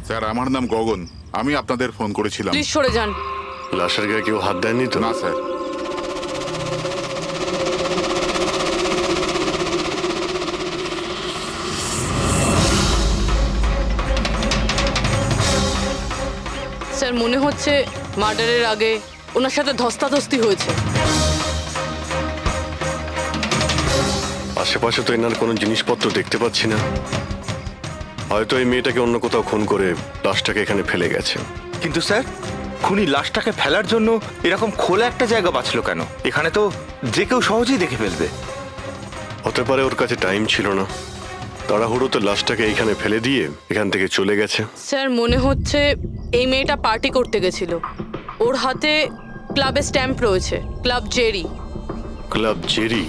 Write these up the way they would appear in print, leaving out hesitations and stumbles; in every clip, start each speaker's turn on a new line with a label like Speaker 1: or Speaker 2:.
Speaker 1: Sir আমার নাম গগন, আমি আপনাদের ফোন করেছিলাম।
Speaker 2: প্লিজ সরে যান।
Speaker 3: লাশের গায়ে কেউ হাত দেয়নি তো?
Speaker 1: না স্যার।
Speaker 2: স্যার মনে হচ্ছে মার্ডারের আগে ওনার সাথে ধস্তাধস্তি হয়েছে।
Speaker 3: আশেপাশে তো এনার কোনো জিনিসপত্র দেখতে পাচ্ছি না। হয়তো এই মেয়েটাকে অন্য কোথাও খুন করে লাশটাকে এখানে ফেলে গেছে।
Speaker 4: কিন্তু স্যার, খুনি লাশটাকে ফেলার জন্য এরকম খোলা একটা জায়গা বাঁচলো কেন? এখানে তো যে কেউ সহজেই দেখে ফেলবে।
Speaker 3: হতে পারে ওর কাছে টাইম ছিল না, তাড়াহুড়োতে লাশটাকে এইখানে ফেলে দিয়ে এখান থেকে চলে গেছে।
Speaker 2: স্যার মনে হচ্ছে এই মেয়েটা পার্টি করতে গেছিল। ওর হাতে ক্লাবের স্ট্যাম্প রয়েছে, ক্লাব জেরি।
Speaker 3: Club Jerry?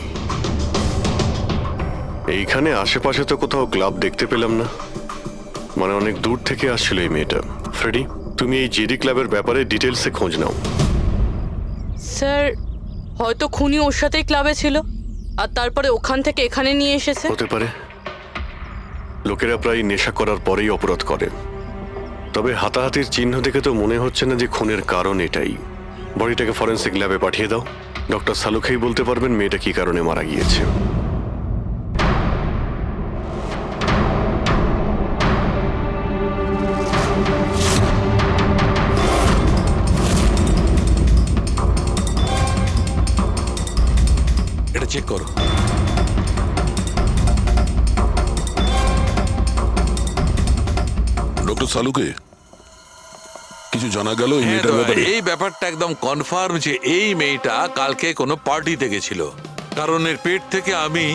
Speaker 3: এইখানে আশেপাশে তো কোথাও ক্লাব দেখতে পেলাম না, মানে অনেক দূর থেকে আসছিল এই মেয়েটা। ফ্রেডি, তুমি এই জেরি ক্লাবের ব্যাপারে ডিটেলসে খোঁজ নাও।
Speaker 2: স্যার হয়তো খুনি ওর সাথেই ক্লাবে ছিল আর তারপরে ওখান থেকে এখানে নিয়ে এসেছে।
Speaker 3: হতে পারে। লোকেরা প্রায় নেশা করার পরেই অপরাধ করে, তবে হাতাহাতির চিহ্ন দেখে তো মনে হচ্ছে না যে খুনের কারণ এটাই। বডিটাকে ফরেন্সিক ল্যাবে পাঠিয়ে দাও। ডক্টর সালুখেই বলতে পারবেন মেয়েটা কি কারণে মারা গিয়েছে।
Speaker 5: এটা চেক করো।
Speaker 6: ডক্টর সালুকে কিছু জানা গেল এই মেয়েটার ব্যাপারে?
Speaker 5: এই ব্যাপারটা একদম কনফার্ম যে এই মেয়েটা কালকে কোনো পার্টিতে গেছিল, কারণ এর পেট থেকে আমি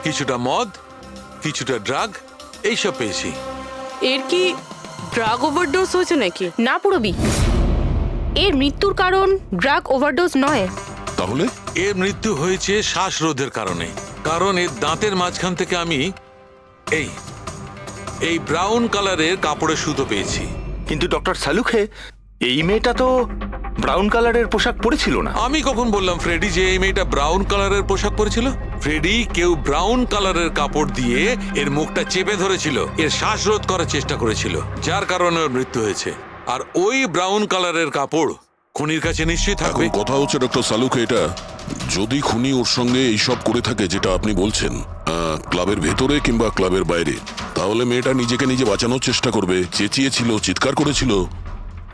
Speaker 5: কিছুটা মদ, কিছুটা ড্রাগ এইসব পেয়েছি।
Speaker 2: এর কি ড্রাগ ওভারডোজ হয়েছে নাকি?
Speaker 7: না পুরবি, এর মৃত্যুর কারণ ড্রাগ ওভারডোজ নয়।
Speaker 6: তাহলে
Speaker 5: এর মৃত্যু হয়েছে শ্বাসরোধের কারণে, কারণ এর দাঁতের মাঝখান থেকে আমি এই এই ব্রাউন কালারের কাপড়ের সুতো পেয়েছি।
Speaker 4: কিন্তু ডক্টর সালুখে, এই মেয়েটা তো ব্রাউন কালারের পোশাক পরেছিল না।
Speaker 5: আমি কখন বললাম ফ্রেডি যে এই মেয়েটা ব্রাউন কালারের পোশাক পরেছিল? ফ্রেডি, কেউ ব্রাউন কালারের কাপড় দিয়ে এর মুখটা চেপে ধরেছিল, এর শ্বাসরোধ করার চেষ্টা করেছিল, যার কারণে ওর মৃত্যু হয়েছে। আর ওই ব্রাউন কালারের কাপড় খুনির কাছে নিশ্চয়ই
Speaker 6: এখন
Speaker 5: থাকবে।
Speaker 6: কথা হচ্ছে ডক্টর সালুকে, এটা যদি খুনি ওর সঙ্গে এইসব করে থাকে যেটা আপনি বলছেন, ক্লাবের ভেতরে কিংবা ক্লাবের বাইরে, তাহলে মেয়েটা নিজেকে নিজে বাঁচানোর চেষ্টা করবে, চেঁচিয়েছিল, চিৎকার করেছিল,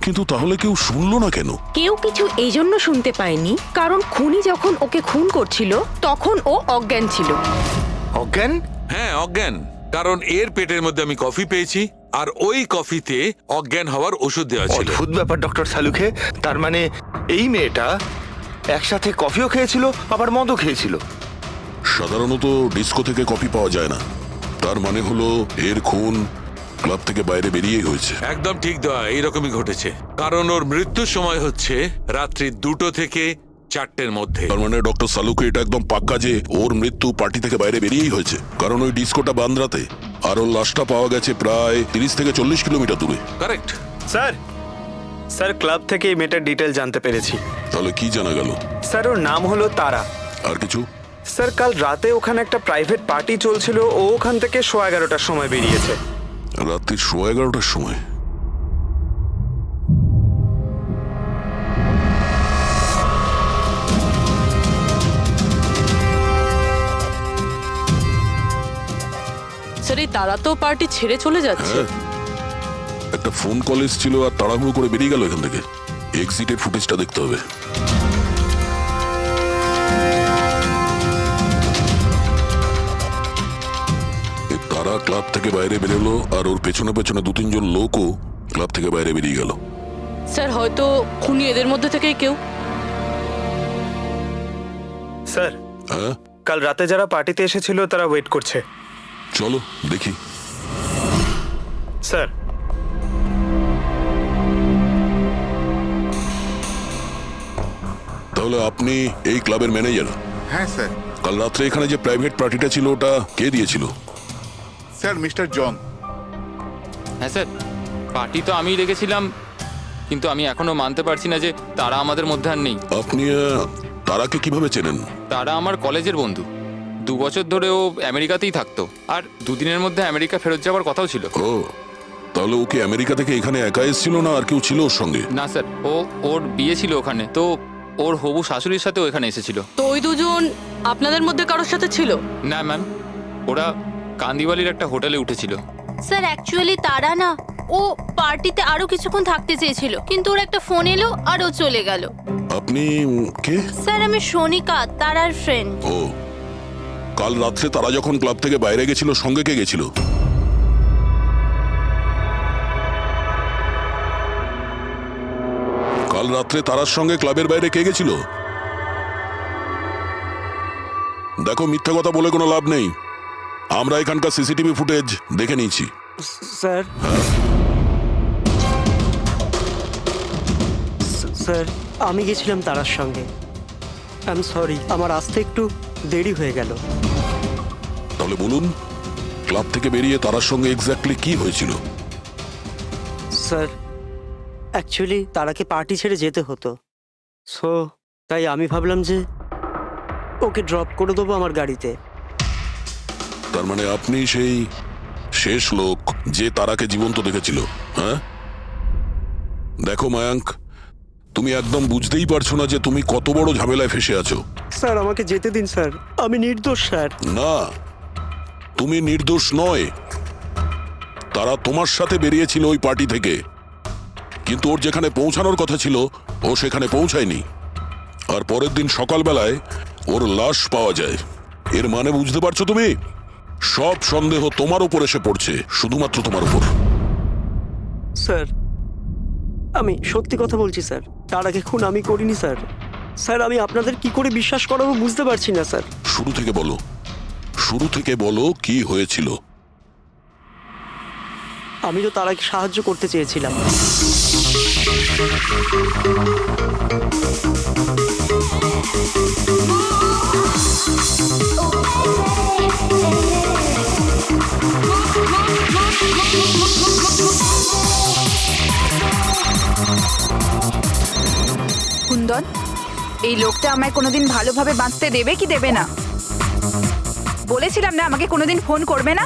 Speaker 6: কিন্তু তাহলে কেউ শুনলো না কেন?
Speaker 7: কেউ কিছু এই জন্য শুনতে পায়নি কারণ খুনি যখন ওকে খুন করছিল তখন ও অজ্ঞান ছিল।
Speaker 4: অজ্ঞান?
Speaker 5: হ্যাঁ, অজ্ঞান, কারণ এর পেটের মধ্যে আমি কফি পেয়েছি আর ওই কফিতে অজ্ঞান হওয়ার ওষুধ দেওয়া ছিল।
Speaker 4: অদ্ভুত ব্যাপার ডক্টর সালুখে, তার মানে এই মেয়েটা একসাথে কফিও খেয়েছিল আবার মদও খেয়েছিল।
Speaker 6: সাধারণত ডিস্কো থেকে কফি পাওয়া যায় না, তার মানে হলো এর খুন ক্লাব থেকে বাইরে বেরিয়েই হয়েছে।
Speaker 5: একদম ঠিক দেওয়া, এইরকমই ঘটেছে, কারণ ওর মৃত্যুর সময় হচ্ছে রাত্রি 2টো থেকে 4টের মধ্যে।
Speaker 6: তার মানে ডক্টর সালুকে এটা একদম পাক্কা যে ওর মৃত্যু পার্টি থেকে বাইরে বেরিয়েই হয়েছে, কারণ ওই ডিস্কোটা বান্দ্রাতে আর ওর লাশটা পাওয়া গেছে প্রায় 30 থেকে 40 কিলোমিটার দূরে।
Speaker 5: কারেক্ট।
Speaker 8: স্যার ক্লাব থেকে এই মেয়েটার ডিটেল জানতে পেরেছি।
Speaker 6: তাহলে কি জানা গেল?
Speaker 8: স্যার ওর নাম হলো তারা।
Speaker 6: আর কিছু?
Speaker 8: স্যার কাল রাতে ওখানে একটা প্রাইভেট পার্টি চলছিল, ও ওখান থেকে 11:15টার সময় বেরিয়েছে।
Speaker 6: রাত্রি 11:15টার সময়?
Speaker 2: স্যার এই তারা তো পার্টি ছেড়ে চলে যাচ্ছে।
Speaker 6: হ্যাঁ, একটা ফোন কল এসেছিল আর তাড়াহুড়ো করে বেরিয়ে গেল এখান থেকে। এক্সিটের ফুটেজটা দেখতে হবে। তারা ক্লাব থেকে বাইরে বেরোলো আর ওর পেছনে পেছনে 2-3 জন লোকও ক্লাব থেকে বাইরে বেরিয়ে গেল।
Speaker 2: স্যার হয়তো খুনি এদের মধ্যে থেকেই কেউ।
Speaker 8: স্যার
Speaker 6: হ্যাঁ,
Speaker 8: কাল রাতে যারা পার্টিতে এসেছিল তারা ওয়েট করছে।
Speaker 6: চলো দেখি।
Speaker 8: স্যার
Speaker 6: তাহলে আপনি এই ক্লাবের ম্যানেজার?
Speaker 1: হ্যাঁ স্যার।
Speaker 6: কাল রাত্রে এখানে যে প্রাইভেট পার্টিটা ছিল ওটা কে দিয়েছিল?
Speaker 1: Sir mister John.
Speaker 9: হ্যাঁ স্যার, পার্টি তো আমিই রেখেছিলাম, কিন্তু আমি এখনো মানতে পারছি না যে তারা আমাদের মধ্যে আর নেই।
Speaker 6: আপনি তারাকে কিভাবে চেনেন?
Speaker 9: তারা আমার কলেজের বন্ধু, 2 বছর ধরে ও আমেরিকাতেই থাকতো, আর 2 দিনের মধ্যে আমেরিকা ফেরত যাওয়ার কথাও ছিল।
Speaker 6: ও, তাহলে ওকে আমেরিকা থেকে এখানে একা এসেছিল না আর কেউ ছিল ওর সঙ্গে?
Speaker 9: না স্যার, ওর বিয়ে ছিল ওখানে, তো ওর হবু শাশুড়ির সাথে এখানে এসেছিল।
Speaker 2: তো ওই দুজন আপনাদের মধ্যে কারোর সাথে ছিল?
Speaker 9: না ম্যাম, ওরা কান্দিওয়ালির একটা হোটেলে উঠেছিল।
Speaker 10: স্যার অ্যাকচুয়ালি তারা না, ও পার্টিতে আরো কিছুক্ষণ থাকতে চেয়েছিল, কিন্তু ওর একটা ফোন এলো আর ও চলে গেল।
Speaker 6: আপনি কে?
Speaker 10: স্যার আমি সোনিকা, তারার ফ্রেন্ড।
Speaker 6: ও, কাল রাত্রে তারা যখন ক্লাব থেকে বাইরে গেছিল সঙ্গে কে গেছিল? কাল রাত্রে তারার সঙ্গে ক্লাবের বাইরে কে গেছিল? দেখো, মিথ্যা কথা বলে কোনো লাভ নেই। আমরা এখানকার সিসিটিভি ফুটেজ দেখে নিয়েছি।
Speaker 8: স্যার স্যার আমি গেছিলাম তারার সঙ্গে। আই এম সরি, আমার আসতে একটু দেরি হয়ে গেল।
Speaker 6: তাহলে বলুন, ক্লাব থেকে বেরিয়ে তারার সঙ্গে এক্স্যাক্টলি কি হয়েছিল?
Speaker 8: স্যার অ্যাকচুয়ালি তারাকে পার্টি ছেড়ে যেতে হতো, সো তাই আমি ভাবলাম যে ওকে ড্রপ করে দেবো আমার গাড়িতে।
Speaker 6: তার মানে আপনি সেই শেষ লোক যে তারাকে জীবন্ত দেখেছিল, হ্যাঁ? দেখো মায়াঙ্ক, তুমি একদম বুঝতেই পারছো না যে তুমি কত বড় ঝামেলায় ফেসে আছো।
Speaker 8: স্যার আমাকে যেতে দিন স্যার, আমি নির্দোষ স্যার।
Speaker 6: না, তুমি নির্দোষ নয়। তারা তোমার সাথে বেরিয়েছিল ওই পার্টি থেকে, কিন্তু ওর যেখানে পৌঁছানোর কথা ছিল ও সেখানে পৌঁছায়নি। আর পরের দিন সকালবেলায় ওর লাশ পাওয়া যায়। এর মানে বুঝতে পারছো তুমি? সব সন্দেহ তোমার উপর এসে পড়ছে, শুধুমাত্র তোমার উপর।
Speaker 8: স্যার আমি সত্যি কথা বলছি স্যার, তারাকে খুন আমি করিনি স্যার। স্যার আমি আপনাদের কি করে বিশ্বাস করাবো বুঝতে পারছি না স্যার।
Speaker 6: শুরু থেকে বলো, শুরু থেকে বলো কি হয়েছিল।
Speaker 8: আমি তো তারাকে সাহায্য করতে চেয়েছিলাম।
Speaker 11: কুন্দন, এই লোকটা আমায় কোনোদিন ভালোভাবে বাঁচতে দেবে কি দেবে না? বলেছিলাম না আমাকে কোনোদিন ফোন করবে না।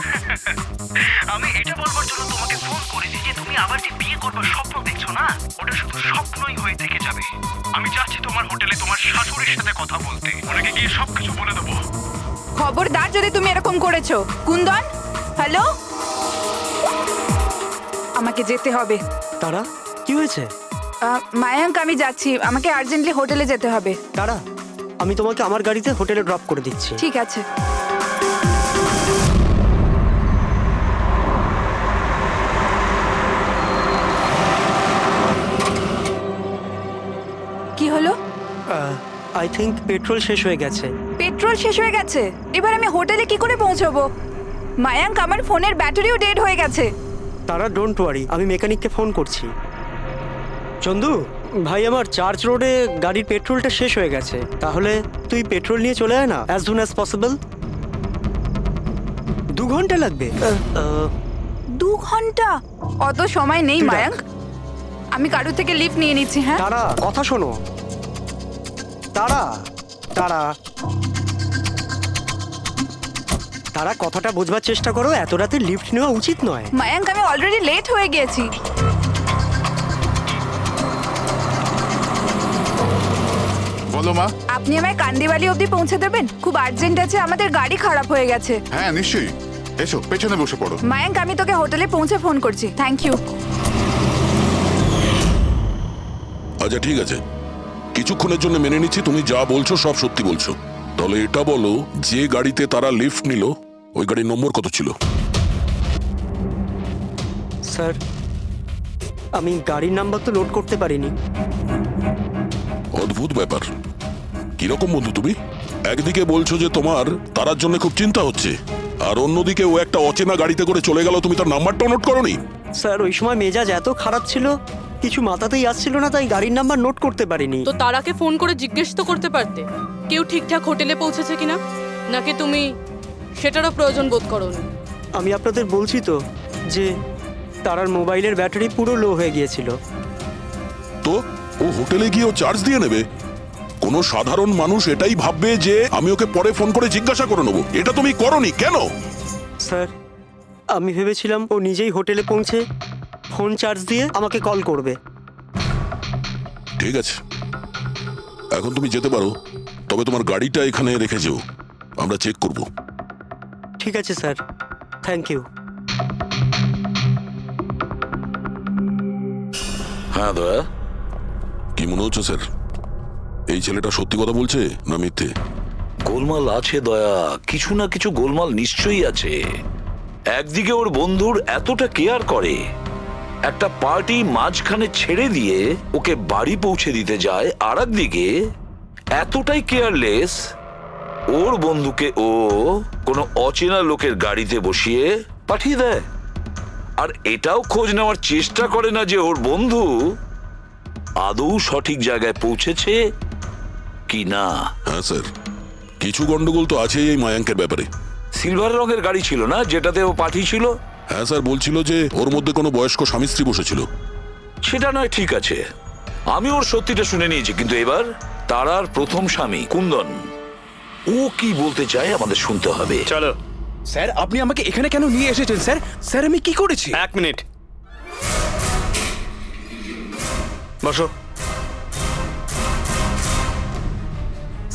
Speaker 12: আমি এটা বলবার জন্য তোমাকে ফোন করেছি যে তুমি আবার যে বিয়ে করবার স্বপ্ন দেখছো না, ওটা শুধু স্বপ্নই হয়ে থেকে যাবে। আমি যাচ্ছি তোমার হোটেলে তোমার শাশুড়ির সাথে কথা বলতে, ওনাকে গিয়ে সবকিছু বলে দেবো।
Speaker 11: খবরদার যদি তুমি এরকম করেছো। কুন্দন, হ্যালো, আমাকে যেতে হবে।
Speaker 8: তারা কি হয়েছে?
Speaker 11: মায়াঙ্ক আমি যাচ্ছি, আমাকে আর্জেন্টলি হোটেলে যেতে হবে।
Speaker 8: তারা আমি তোমাকে আমার গাড়িতে হোটেলে ড্রপ করে দিচ্ছি।
Speaker 11: ঠিক আছে। কি হলো?
Speaker 8: আই থিঙ্ক পেট্রোল শেষ হয়ে গেছে।
Speaker 11: পেট্রোল শেষ হয়ে গেছে? এবার আমি হোটেলে কি করে পৌঁছবো? মায়াঙ্ক আমার ফোনের ব্যাটারিও ডেড হয়ে গেছে।
Speaker 8: তারা ডোন্ট ওয়ারি, আমি মেকানিককে ফোন করছি। চন্দু ভাই, আমার চার্চ রোডে গাড়ির পেট্রোলটা শেষ হয়ে গেছে, তাহলে তুই পেট্রোল নিয়ে চলে আয় না অ্যাজ সুন অ্যাজ পসিবল। 2 ঘন্টা লাগবে।
Speaker 11: 2 ঘন্টা? অত সময় নেই মায়াঙ্ক, আমি কারো থেকে লিফট নিয়ে নিচ্ছি। হ্যাঁ
Speaker 8: তারা কথা শোনো, তারা তারা তারা কথাটা বোঝবার চেষ্টা করো, এত রাতে লিফট নেওয়া উচিত নয়।
Speaker 11: মায়াঙ্ক আমি অলরেডি লেট হয়ে গিয়েছি।
Speaker 1: বলো মা।
Speaker 11: আপনি আমায় কান্দিবালি অবধি পৌঁছে দেবেন? খুব আর্জেন্ট আছে, আমাদের গাড়ি খারাপ হয়ে গেছে।
Speaker 1: হ্যাঁ নিশ্চয়ই, এসো পেছনে বসে পড়ো।
Speaker 11: মায়াঙ্ক আমি তোকে হোটেলে পৌঁছে ফোন করছি। Thank you.
Speaker 6: আচ্ছা ঠিক আছে, কিছুক্ষণের জন্য মেনে নিচ্ছি তুমি যা বলছো সব সত্যি বলছো। তাহলে এটা বলো, যে গাড়িতে তারা লিফট নিল ওই গাড়ির নম্বর কত ছিল?
Speaker 8: স্যার আমি গাড়ির নাম্বার তো নোট করতে পারিনি।
Speaker 6: অদ্ভুত ব্যাপার। কিরকম বন্ধু তুমি? একদিকে বলছো যে তোমার তারার জন্য খুব চিন্তা হচ্ছে, আর অন্যদিকে ও একটা অচেনা গাড়িতে করে চলে গেল, তুমি তার নাম্বারটাও নোট করোনি?
Speaker 8: স্যার ওই সময় মেজাজ এত খারাপ ছিল, কিছু মাথাতেই আসছিল না, তাই গাড়ির নাম্বার নোট করতে পারিনি।
Speaker 2: তো তারাকে ফোন করে জিজ্ঞেস তো করতে পারতে কেউ ঠিকঠাক হোটেলে পৌঁছেছে কিনা, নাকি তুমি সেটারও প্রয়োজন বোধ করোনি?
Speaker 8: আমি আপনাদের বলছি তো যে তারার মোবাইলের ব্যাটারি পুরো লো হয়ে গিয়েছিল।
Speaker 6: তো ও হোটেলে গিয়ে ও চার্জ দিয়ে নেবে? কোনো সাধারণ মানুষ এটাই ভাববে যে আমি ওকে পরে ফোন করে জিজ্ঞাসা করে নেবো। এটা তুমি করোনি কেন?
Speaker 8: স্যার আমি ভেবেছিলাম ও নিজেই হোটেলে পৌঁছে ফোন চার্জ দিয়ে আমাকে কল করবে।
Speaker 6: ঠিক আছে, এখন তুমি যেতে পারো, তবে তোমার গাড়িটা এখানে রেখে যেও, আমরা চেক করব।
Speaker 8: ঠিক আছে স্যার, থ্যাংক ইউ।
Speaker 6: হ্যাঁ দয়া, কি মনে হচ্ছে স্যার? এই ছেলেটা সত্যি কথা বলছে না মিথ্যে?
Speaker 13: গোলমাল আছে দয়া, কিছু না কিছু গোলমাল নিশ্চয়ই আছে। একদিকে ওর বন্ধুর এতটা কেয়ার করে, একটা পার্টি মাঝখানে ছেড়ে দিয়ে ওকে বাড়ি পৌঁছে দিতে যায়, আর একদিকে এতটাই কেয়ারলেস ওর বন্ধুকে ও কোনো অচেনা লোকের গাড়িতে বসিয়ে পাঠিয়ে দেয়। আর এটাও খোঁজ নেওয়ার চেষ্টা করে না যে ওর বন্ধু আদৌ সঠিক জায়গায় পৌঁছেছে কি না।
Speaker 6: হ্যাঁ স্যার, কিছু গন্ডগোল তো আছেই এই মায়াঙ্কের ব্যাপারে।
Speaker 13: সিলভার রঙের গাড়ি ছিল না যেটাতে ও পাঠিয়েছিল?
Speaker 6: হ্যাঁ স্যার, বলছিল যে ওর মধ্যে কোনো বয়স্ক স্বামী স্ত্রী বসেছিল।
Speaker 13: সেটা নয়, ঠিক আছে, আমি ওর সত্যিটা শুনে নিয়েছি, কিন্তু এবার তারার প্রথম স্বামী কুন্দন, ও কি বলতে চায় আমাদের শুনতে হবে।
Speaker 4: চলো।
Speaker 12: স্যার, আপনি আমাকে এখানে কেন নিয়ে এসেছেন স্যার? স্যার, আমি কি করেছি?
Speaker 4: 1 মিনিট বসো।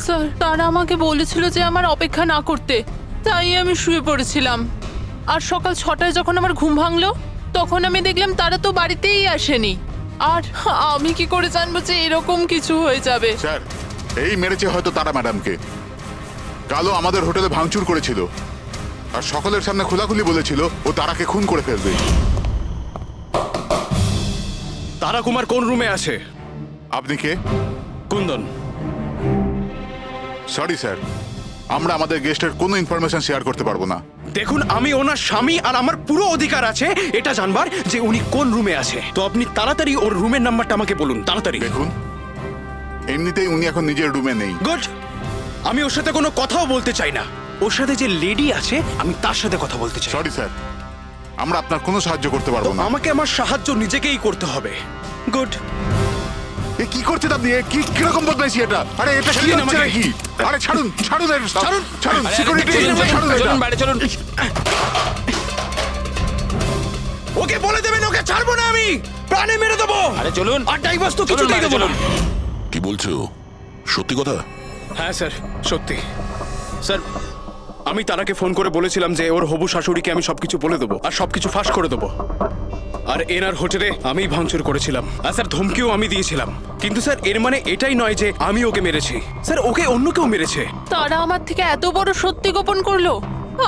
Speaker 2: স্যার, তারা আমাকে বলেছিল যে আমার অপেক্ষা না করতে, তাই আমি শুয়ে পড়েছিলাম। আর সকাল 6টায় যখন আমার ঘুম ভাঙলো, তখন আমি দেখলাম তারা তো বাড়িতেই আসেনি। আর আমি কি করে জানবো যে এরকম কিছু হয়ে যাবে?
Speaker 1: স্যার, এই মেরেছে হয়তো তারা ম্যাডামকে। কালো আমাদের হোটেলে ভাঙচুর করেছিল আর সকলের সামনে খোলাখুলি বলেছিল ও তারাকে খুন করে ফেলবে।
Speaker 12: তারা কুমার কোন রুমে আছে?
Speaker 1: আপনি কে?
Speaker 12: কুন্দন।
Speaker 1: সরি স্যার, আমরা আমাদের গেস্টের কোনো ইনফরমেশন শেয়ার করতে পারবো না।
Speaker 12: দেখুন, আমি ওনার স্বামী আর আমার পুরো অধিকার আছে এটা জানবার যে উনি কোন রুমে আছে। তো আপনি তাড়াতাড়ি ওর রুমের নাম্বারটা আমাকে বলুন, তাড়াতাড়ি।
Speaker 1: দেখুন, এমনিতেই উনি এখন নিজের রুমে নেই।
Speaker 12: গুড, আমি ওর সাথে কোনো কথাও বলতে চাই না। ওর সাথে যে লেডি আছে আমি তার সাথে কথা বলতে চাই।
Speaker 1: সরি স্যার, আমরা আপনার কোনো সাহায্য করতে পারবো না।
Speaker 12: আমাকে আমার সাহায্য নিজেকেই করতে হবে। গুড।
Speaker 1: এ কি করছেন আপনি? এ কি কিরকম বদমাইশি এটা? আরে এটা কি হচ্ছে নাকি? আরে ছাড়ুন, ছাড়ুন, ছাড়ুন, ছাড়ুন, সিকিউরিটি ছাড়ুন,
Speaker 9: চলুন বাইরে চলুন।
Speaker 12: ওকে বলে দেবেন ওকে ছাড়বো না, আমি প্রাণে মেরে দেবো।
Speaker 9: আরে চলুন।
Speaker 12: আর ডাইভার্স তো কিছুতেই দেবো না।
Speaker 6: কি বলছো, সত্যি কথা?
Speaker 12: হ্যাঁ স্যার, সত্যি। স্যার, আমি তারাকে ফোন করে বলেছিলাম যে ওর হবু শাশুড়িকে আমি সবকিছু বলে দেবো আর সবকিছু ফাঁস করে দেবো। আর এনার হোটেলে আমি ভাঙচুর করেছিলাম, আর স্যার ধমকিও আমি দিয়েছিলাম। কিন্তু স্যার, এর মানে এটাই নয় যে আমি ওকে মেরেছি। স্যার, ওকে অন্য কেউ মেরেছে।
Speaker 2: তারা আমার থেকে এত বড় সত্যি গোপন করলো,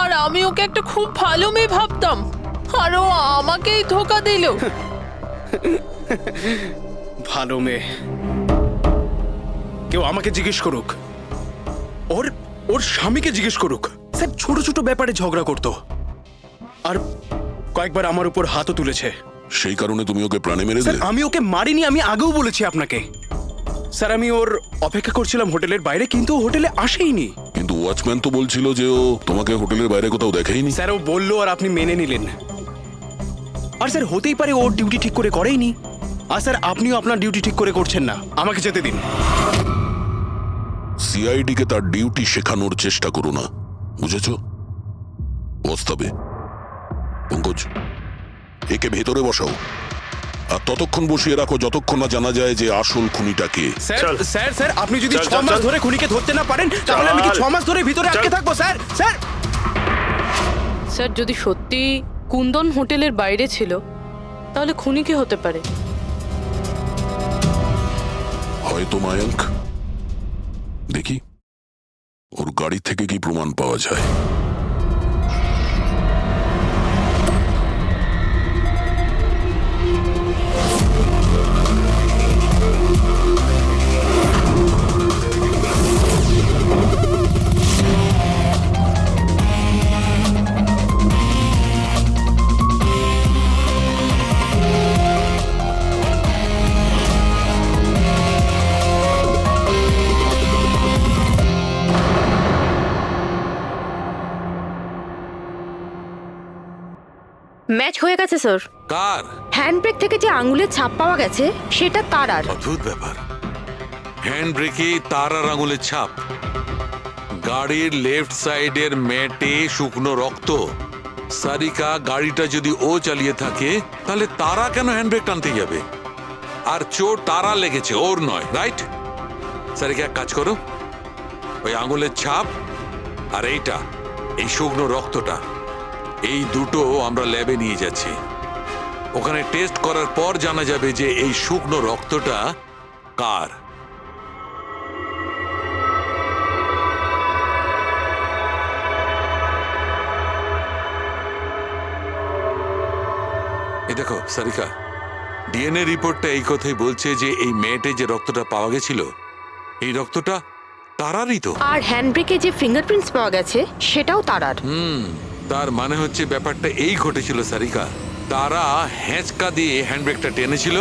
Speaker 2: আর আমি ওকে একটা খুব ভালো মেয়ে ভাবতাম, আর ও আমাকেই ধোকা দিল।
Speaker 12: ভালো মেয়ে? কেউ আমাকে জিজ্ঞেস করুক, ওর স্বামীকে জিজ্ঞেস করুক। স্যার, ছোট ছোট ব্যাপারে ঝগড়া করতো, আর কয়েকবার আমার উপর হাতও তুলেছে।
Speaker 6: সেই কারণে তুমি ওকে প্রাণে মেরে দিলে?
Speaker 12: আমি ওকে মারিনি, আমি আগেও বলেছি আপনাকে। স্যার, আমি ওর অপেক্ষা করছিলাম হোটেলের বাইরে, কিন্তু ও হোটেলে আসেইনি।
Speaker 6: কিন্তু ওয়াচম্যান তো বলছিল যে ও তোমাকে হোটেলের বাইরে কোথাও দেখেইনি।
Speaker 12: স্যার, ও বললো আর আপনি মেনে নিলেন। আর স্যার, হতেই পারে ওর ডিউটি ঠিক করে করেইনি। আর স্যার, আপনিও আপনার ডিউটি ঠিক করে করছেন না। আমাকে যেতে দিন।
Speaker 6: সিআইডি কে তার ডিউটি শেখানোর চেষ্টা করো না, বুঝেছো? বস্তাবে। পঙ্কজ, একে ভেতরে বসাও আর ততক্ষণ বসিয়ে রাখো যতক্ষণ না জানা যায় যে আসল খুনিটা কে।
Speaker 12: স্যার, আপনি যদি 6 মাস ধরে খুনিকে ধরতে না পারেন, তাহলে আমি কি 6 মাস ধরে ভিতরে আটকে থাকবো? স্যার,
Speaker 2: স্যার, যদি সত্যি কুন্দন হোটেলের বাইরে ছিল, তাহলে খুনি কে হতে পারে?
Speaker 6: হয়তো মায়াঙ্ক। দেখি ওর গাড়ি থেকে কি প্রমাণ পাওয়া যায়।
Speaker 7: ম্যাচ হয়ে গেছে স্যার।
Speaker 5: কার?
Speaker 7: হ্যান্ডব্রেক থেকে যে আঙুলের ছাপ পাওয়া গেছে সেটা তারার।
Speaker 5: অদ্ভুত ব্যাপার, হ্যান্ড ব্রেকে তারার আঙুলের ছাপ, গাড়ির লেফট সাইডের ম্যাটে শুকনো রক্ত, সারিকা গাড়িটা যদি ও চালিয়ে থাকে তাহলে তারা কেন হ্যান্ডব্রেক টানতে যাবে? আর চোট তারা লেগেছে, ওর নয়, রাইট? সারিকা এক কাজ করো, ওই আঙুলের ছাপ আর এইটা, এই শুকনো রক্তটা, এই দুটো আমরা ল্যাবে নিয়ে যাচ্ছি। ওখানে টেস্ট করার পর জানা যাবে যে এই শুকনো রক্তটা কার। এই দেখো সারিকা, ডিএনএ রিপোর্টটা এই কথাই বলছে যে এই মেয়েটে যে রক্তটা পাওয়া গেছিল, এই রক্তটা তারারই তো।
Speaker 7: আর হ্যান্ডব্রেকে যে ফিঙ্গারপ্রিন্টস পাওয়া গেছে সেটাও তারার।
Speaker 5: তার মানে হচ্ছে ব্যাপারটা এই ঘটেছিল সারিকা, তারা হ্যাঁচকা দিয়ে হ্যান্ডব্রেকটা টেনেছিল,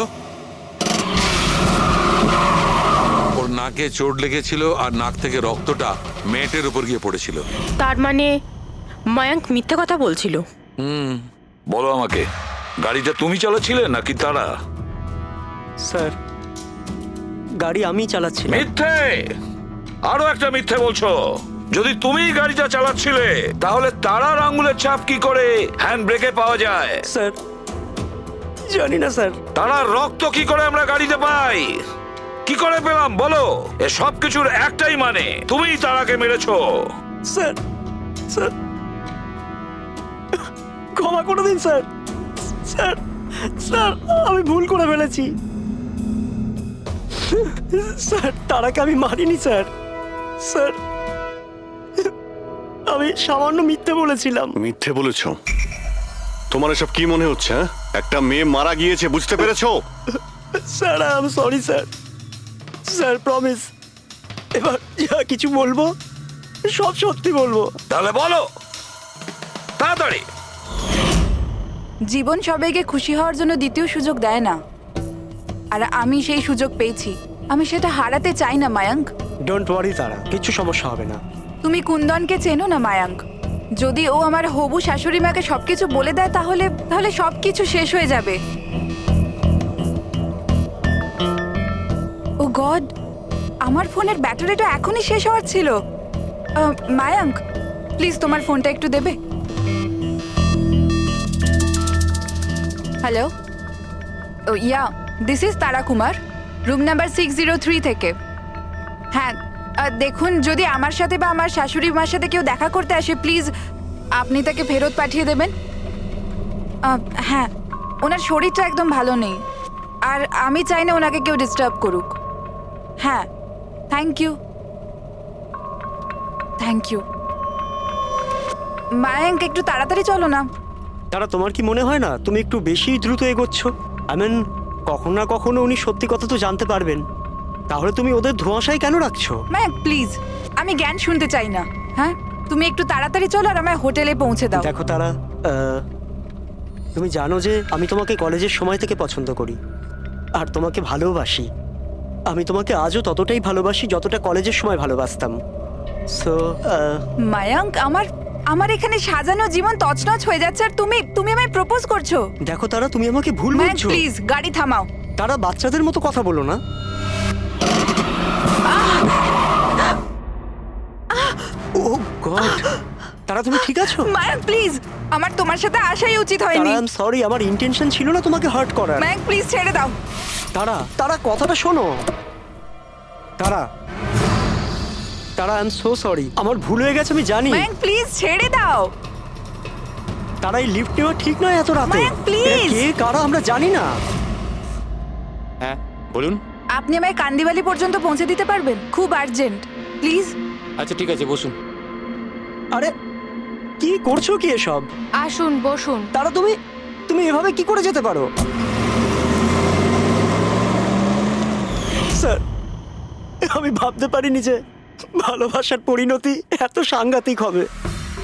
Speaker 5: ওর নাকে চোট লেগেছিল আর নাক থেকে রক্তটা মেয়েটের উপর গিয়ে পড়েছিল।
Speaker 7: তার মানে মায়াঙ্ক মিথ্যে কথা বলছিল।
Speaker 13: বলো আমাকে, গাড়িটা তুমি চালাচ্ছিলে নাকি তারা?
Speaker 8: স্যার, গাড়ি আমি চালাচ্ছিলাম।
Speaker 13: মিথ্যে, আরো একটা মিথ্যে বলছো। যদি তুমি গাড়িটা চালাচ্ছিলে তাহলে তারার আঙ্গুলের ছাপ কি করে হ্যান্ড ব্রেকে পাওয়া যায়?
Speaker 8: স্যার, জানি না স্যার।
Speaker 13: তারার রক্ত কি করে আমরা গাড়িতে পাই? কি করে পেলাম বলো? এ সব কিছুর একটাই মানে, তুমিই তারাকে মেরেছো।
Speaker 8: স্যার, স্যার, ক্ষমা করে দিন স্যার। স্যার, স্যার, আমি ভুল করে ফেলেছি। স্যার, তারাকে আমি মারিনি স্যার। স্যার, আমি সামান্য মিথ্যে বলেছিলাম।
Speaker 3: মিথ্যে বলেছো? তোমার এসব কি মনে হচ্ছে? একটা মেয়ে মারা গিয়েছে, বুঝতে পেরেছো?
Speaker 8: Sir, I am sorry sir. Sir, promise, এবার যা কিছু বলবো সব সত্যি বলবো।
Speaker 13: তাহলে বলো তাড়াতাড়ি।
Speaker 11: জীবন সবাইকে খুশি হওয়ার জন্য দ্বিতীয় সুযোগ দেয় না, আর আমি সেই সুযোগ পেয়েছি। আমি সেটা হারাতে চাই না মায়াঙ্ক।
Speaker 8: ডোন্ট ওয়ারি তারা, কিছু সমস্যা হবে না।
Speaker 11: তুমি কুন্দনকে চেনো না মায়াঙ্ক? যদি ও আমার হবু শাশুড়ি মাকে সবকিছু বলে দেয় তাহলে তাহলে সবকিছু শেষ হয়ে যাবে। ও গড, আমার ফোনের ব্যাটারিটা এখনই শেষ হওয়ার ছিল। মায়াঙ্ক, প্লিজ তোমার ফোনটা একটু দেবে? Hello, oh yeah, this is Tara Kumar, room number 603 থেকে। হ্যাঁ, দেখুন, যদি আমার সাথে বা আমার শাশুড়ি মার সাথে কেউ দেখা করতে আসে, প্লিজ আপনি তাকে ফেরত পাঠিয়ে দেবেন। হ্যাঁ, ওনার শরীরটা একদম ভালো নেই, আর আমি চাই না ওনাকে কেউ ডিস্টার্ব করুক। হ্যাঁ, thank you, thank you. Mayank, একটু তাড়াতাড়ি চলো না।
Speaker 8: তারা, তোমার কি মনে হয় না তুমি একটু বেশি দ্রুত এগোচ্ছ? আই মিন, কখনো না কখনো উনি সত্যি কথা তো জানতে পারবেন, তাহলে তুমি ওদের ধোঁয়াশায় কেন রাখছো?
Speaker 11: মায়াঙ্ক প্লিজ, আমি জ্ঞান শুনতে চাই না। হ্যাঁ, তুমি একটু তাড়াতাড়ি চলো আর আমায় হোটেলে পৌঁছে দাও।
Speaker 8: দেখো তারা, তুমি জানো যে আমি তোমাকে কলেজের সময় থেকে পছন্দ করি আর তোমাকে ভালোবাসি। আমি তোমাকে আজও ততটাই ভালোবাসি যতটা কলেজের সময় ভালোবাসতাম। সো
Speaker 11: মায়াঙ্ক, আমার এখানে সাজানো জীবন তছনছ হয়ে যাচ্ছে আর তুমি আমায় প্রপোজ করছো।
Speaker 8: দেখো তারা, তুমি আমাকে ভুল
Speaker 11: মায়াঙ্ক
Speaker 8: বুঝছো।
Speaker 11: প্লিজ গাড়ি থামাও।
Speaker 8: তারা, বাচ্চাদের মতো কথা বলো না। ও গড, তারা তুমি ঠিক আছো?
Speaker 11: মায়াঙ্ক প্লিজ, আমার তোমার সাথে আসাই উচিত হয়নি।
Speaker 8: আই এম সরি, আমার ইন্টেনশন ছিল না তোমাকে হার্ট করার।
Speaker 11: মায়াঙ্ক প্লিজ ছেড়ে দাও।
Speaker 8: তারা কথাটা শোনো। তারা, আই এম সো সরি, আমার ভুল হয়ে গেছে, আমি জানি।
Speaker 11: মায়াঙ্ক প্লিজ ছেড়ে দাও।
Speaker 8: তারা, এই লিফট নেওয়া ঠিক নয় এত রাতে।
Speaker 11: মায়াঙ্ক, please।
Speaker 8: কে কারা আমরা জানি না।
Speaker 9: হ্যাঁ বলুন।
Speaker 11: আপনি আমায় কান্দিবালি পর্যন্ত পৌঁছে দিতে পারবেন? খুব আর্জেন্ট, প্লিজ।
Speaker 9: আচ্ছা ঠিক আছে, বসুন।
Speaker 8: আরে কি করছো কি এসব?
Speaker 10: আসুন বসুন।
Speaker 8: তারা, তুমি এভাবে কি করে যেতে পারো? স্যার, আমি ভাবতে পারিনি যে ভালোবাসার পরিণতি এত সাংঘাতিক হবে।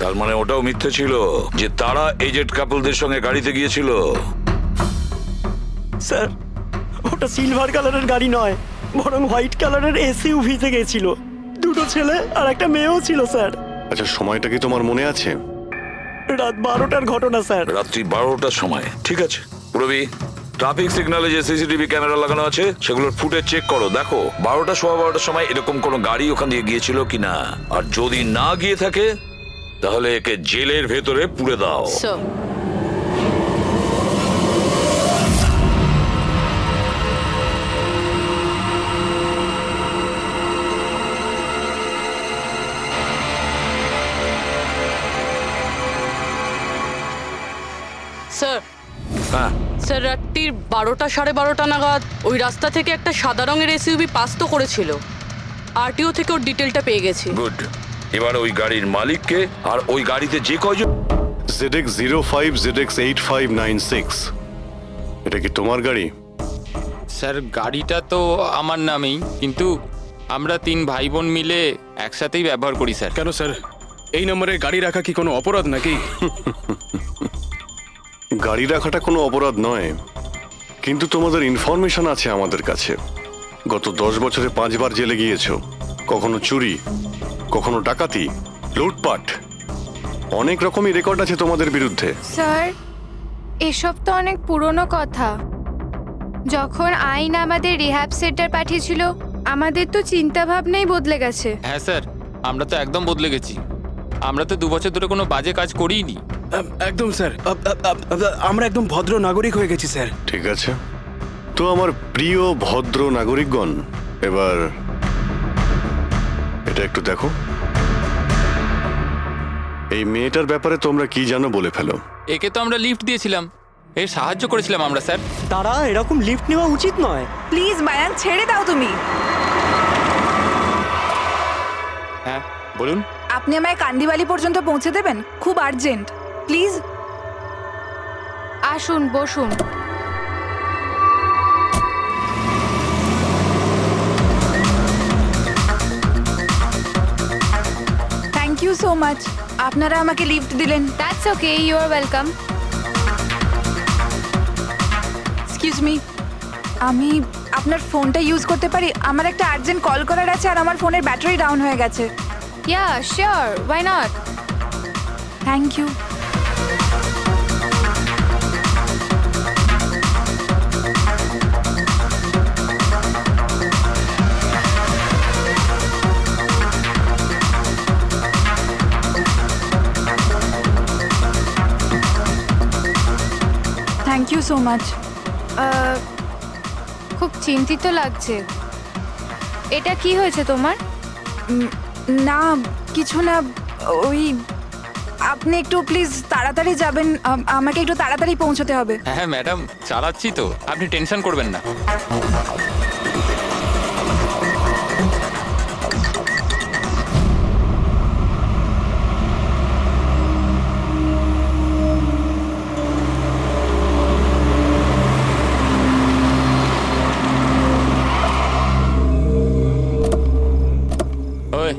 Speaker 13: তার মানে ওটাও মিথ্যে ছিল যে তারা এজেড কাপলদের সঙ্গে গাড়িতে গিয়েছিল?
Speaker 8: স্যার, ওটা সিলভার কালারের গাড়ি নয়, বরং হোয়াইট কালারের এসইউভিতে গেছিল। দুটো ছেলে আর একটা মেয়েও ছিল স্যার।
Speaker 3: আচ্ছা, সময়টা কি তোমার মনে আছে?
Speaker 8: রাত 12টার ঘটনা স্যার।
Speaker 13: রাত্রি 12টার সময়, ঠিক আছে। রবি, ট্রাফিক সিগন্যালে যে সিসিটিভি ক্যামেরা লাগানো আছে সেগুলোর ফুটেজ চেক করো, দেখো 12টা সোয়া 12টার সময় এরকম কোনো গাড়ি ওখান দিয়ে গিয়েছিল কিনা। আর যদি না গিয়ে থাকে তাহলে একে জেলের ভেতরে পুরে দাও।
Speaker 2: স্যার স্যার
Speaker 13: হ্যাঁ,
Speaker 2: স্যার রাত্রির 12টা 12:30 নাগাদ ওই রাস্তা থেকে একটা সাদা রঙের এসইউভি পাস তো করেছিল। আরটিও থেকে ওর ডিটেলটা পেয়ে গেছি।
Speaker 13: গুড। এবার ওই গাড়ির মালিককে আর ওই গাড়িতে যে কয়জন
Speaker 3: ZX05 ZX8596, এটা কি তোমার গাড়ি?
Speaker 9: স্যার গাড়িটা তো আমার নামেই, কিন্তু আমরা 3 ভাই বোন মিলে একসাথেই ব্যবহার করি স্যার।
Speaker 14: কেন স্যার, এই নম্বরে গাড়ি রাখা কি কোনো অপরাধ নাকি?
Speaker 3: গাড়ি রাখাটা কোনো অপরাধ নয়, কিন্তু তোমাদের ইনফরমেশন আছে আমাদের কাছে। গত 10 বছরে 5 বার জেলে গিয়েছো। কখনো চুরি, কখনো ডাকাতি, লুটপাট, অনেক রকমই রেকর্ড আছে তোমাদের বিরুদ্ধে।
Speaker 11: স্যার এসব তো অনেক পুরনো কথা। যখন আইন আমাদের রিহ্যাব সেন্টার পাঠিয়েছিল, আমাদের তো চিন্তা ভাবনাই বদলে গেছে।
Speaker 9: হ্যাঁ স্যার, আমরা তো একদম বদলে গেছি। আমরা তো 2 বছর ধরে কোনো বাজে কাজ করিনি।
Speaker 14: একদম স্যার, আমরা একদম ভদ্র নাগরিক হয়ে গেছি স্যার।
Speaker 3: ঠিক আছে, তো আমার প্রিয় ভদ্র নাগরিকগণ, এবার এটা একটু দেখো। এই মেয়েটার ব্যাপারে তোমরা কি জানো বলে ফেলো।
Speaker 9: একে তো আমরা লিফট দিয়েছিলাম, এর সাহায্য করেছিলাম আমরা স্যার।
Speaker 8: তারা এরকম লিফট নেওয়া উচিত নয়।
Speaker 11: প্লিজ বায়ান, ছেড়ে দাও তুমি।
Speaker 9: হ্যাঁ বলুন।
Speaker 11: আপনি আমায় কান্দিবালি পর্যন্ত পৌঁছে দেবেন? খুব আর্জেন্ট, প্লিজ। আসুন, বসুন। Thank you so much. আপনারা আমাকে লিফট দিলেন। That's okay, you are welcome. Excuse me, আমি আপনার ফোনটা ইউজ করতে পারি? আমার একটা আর্জেন্ট কল করার আছে আর আমার ফোনের ব্যাটারি ডাউন হয়ে গেছে। Yeah sure, why not. Thank you. Thank you so much. খুব চিন্তিত লাগছে। এটা কি হয়েছে তোমার? না কিছু না, ওই আপনি একটু প্লিজ তাড়াতাড়ি যাবেন, আমাকে একটু তাড়াতাড়ি পৌঁছতে হবে।
Speaker 9: হ্যাঁ ম্যাডাম, চালাচ্ছি তো, আপনি টেনশন করবেন না। ওই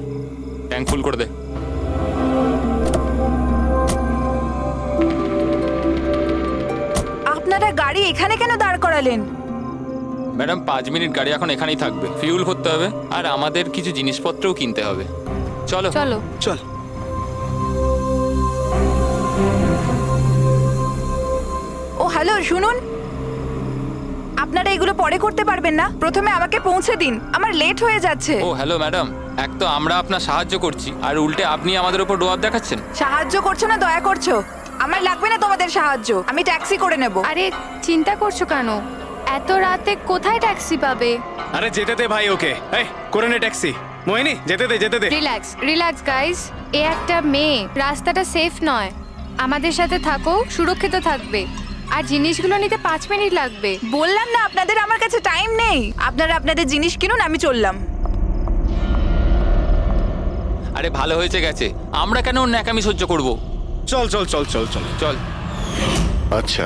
Speaker 9: ট্যাঙ্ক ফুল করে দে।
Speaker 11: আপনারা গাড়ি এখানে কেন দাঁড় করালেন?
Speaker 9: ম্যাডাম 5 মিনিট গাড়ি এখন এখানেই থাকবে, ফিউল ভরতে হবে আর আমাদের কিছু জিনিসপত্রও কিনতে হবে। চলো
Speaker 11: চলো
Speaker 14: চল।
Speaker 11: ও হ্যালো, শুনুন, আপনারা এগুলো পরে করতে পারবেন না? প্রথমে আমাকে পৌঁছে দিন, আমার লেট হয়ে যাচ্ছে।
Speaker 9: ও হ্যালো ম্যাডাম, এক তো আমরা আপনার সাহায্য করছি আর উল্টে আপনি আমাদের উপর ডোয়াব দেখাচ্ছেন।
Speaker 11: সাহায্য করছো না দয়া করছো? আমার লাগবে না তোমাদের সাহায্য, আমি ট্যাক্সি করে নেব। আরে চিন্তা করছো কেন? এত রাতে কোথায় ট্যাক্সি পাবে?
Speaker 14: আরে যেতে দে ভাই ওকে, এই করে নে ট্যাক্সি। মোহিনী যেতে দে, যেতে দে।
Speaker 11: রিল্যাক্স রিল্যাক্স গাইস, এ একটা মেয়ে, রাস্তাটা সেফ নয়। আমাদের সাথে থাকো, সুরক্ষিত থাকবে। আর জিনিসগুলো নিতে 5 মিনিট লাগবে। বললাম না আপনাদের, আমার কাছে টাইম নেই। আপনারা আপনাদের জিনিস কিনুন, আমি চললাম।
Speaker 9: আরে ভালো হয়েছে গেছে, আমরা কেন ওর ন্যাকামি সহ্য করব?
Speaker 14: চল চল চল চল চল
Speaker 9: চল।
Speaker 3: আচ্ছা,